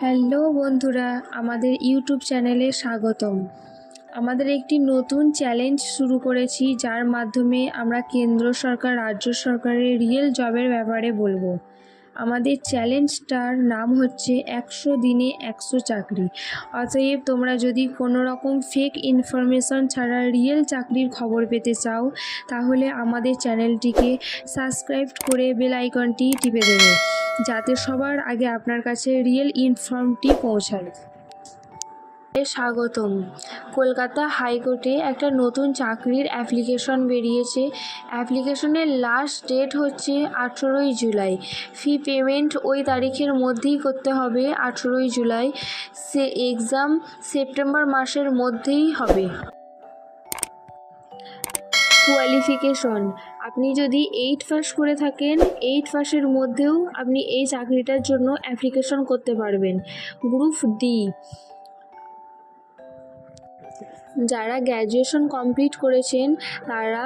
Hello বন্ধুরা, আমাদের YouTube চ্যানেলে স্বাগতম। আমাদের একটি নতুন চ্যালেঞ্জ শুরু করেছি, যার মাধ্যমে আমরা কেন্দ্র সরকার, রাজ্য সরকারের রিয়েল জবের ব্যাপারে বলবো। আমাদের চ্যালেঞ্জটার নাম হচ্ছে 100 দিনে 100 চাকরি। অতএব তোমরা যদি কোনো রকম ফেক ইনফরমেশন ছাড়া রিয়েল চাকরির খবর পেতে চাও, তাহলে আমাদের চ্যানেলটিকে সাবস্ক্রাইব করে বেল আইকনটি টিপে দেবে, যাতে সবার আগে আপনার কাছে রিয়েল ইনফর্মটি পৌঁছায়। স্বাগতম। কলকাতা হাইকোর্টে একটা নতুন চাকরির অ্যাপ্লিকেশন বেরিয়েছে। অ্যাপ্লিকেশনের লাস্ট ডেট হচ্ছে 18ই জুলাই। ফি পেমেন্ট ওই তারিখের মধ্যেই করতে হবে, 18ই জুলাই। এক্সাম সেপ্টেম্বর মাসের মধ্যেই হবে। কোয়ালিফিকেশন: আপনি যদি 8 পাস করে থাকেন, 8 পাসের মধ্যেও আপনি এই চাকরিটার জন্য অ্যাপ্লিকেশন করতে পারবেন। গ্রুপ ডি: যারা গ্র্যাজুয়েশন কমপ্লিট করেছেন তারা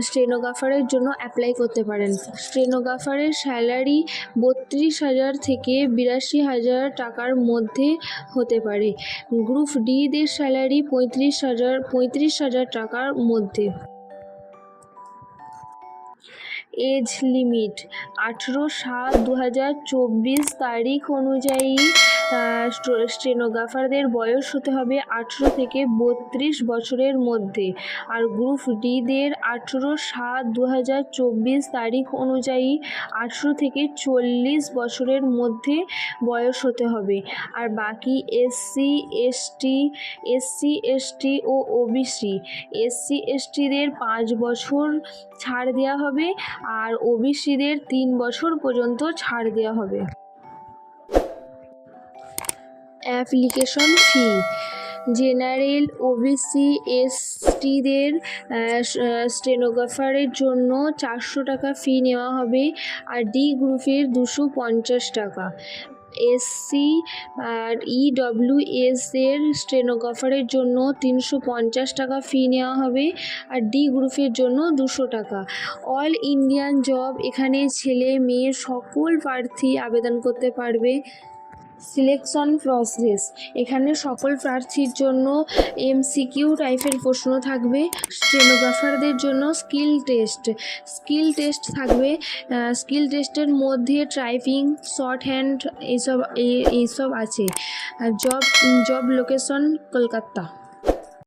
স্টেনোগ্রাফারের জন্য অ্যাপ্লাই করতে পারেন। স্টেনোগ্রাফারের স্যালারি 32,000 থেকে 82,000 টাকার মধ্যে হতে পারে। গ্রুপ ডিদের স্যালারি 35,000 টাকার মধ্যে। এজ লিমিট: 18/7/2024 তারিখ অনুযায়ী স্টেনোগ্রাফারদের বয়স হতে হবে 18 থেকে 32 বছরের মধ্যে। আর গ্রুপ ডিদের 18/7/2024 তারিখ অনুযায়ী 18 থেকে 40 বছরের মধ্যে বয়স হতে হবে। আর বাকি এসসি এসটি ও ওবিসি, এসটিদের 5 বছর ছাড় দেওয়া হবে, আর ওবিসিদের 3 বছর পর্যন্ত ছাড় দেওয়া হবে। অ্যাপ্লিকেশন ফি: জেনারেল, ওবিসি, এসটিদের স্টেনোগ্রাফারের জন্য 400 টাকা ফি নেওয়া হবে, আর ডি গ্রুপের 250 টাকা। এসসি আর ইডব্লিউএস এর স্টেনোগ্রাফারের জন্য 350 টাকা ফি নেওয়া হবে, আর ডি গ্রুপের জন্য 200 টাকা। অল ইন্ডিয়ান জব: এখানে ছেলে মেয়ে সকল প্রার্থী আবেদন করতে পারবে। সিলেকশন প্রসেস: এখানে সকল প্রার্থীর জন্য এমসিকিউ টাইপের প্রশ্ন থাকবে। স্টেনোগ্রাফারদের জন্য স্কিল টেস্ট থাকবে। স্কিল টেস্টের মধ্যে টাইপিং, শর্ট হ্যান্ড এইসব আছে। Job location: Kolkata.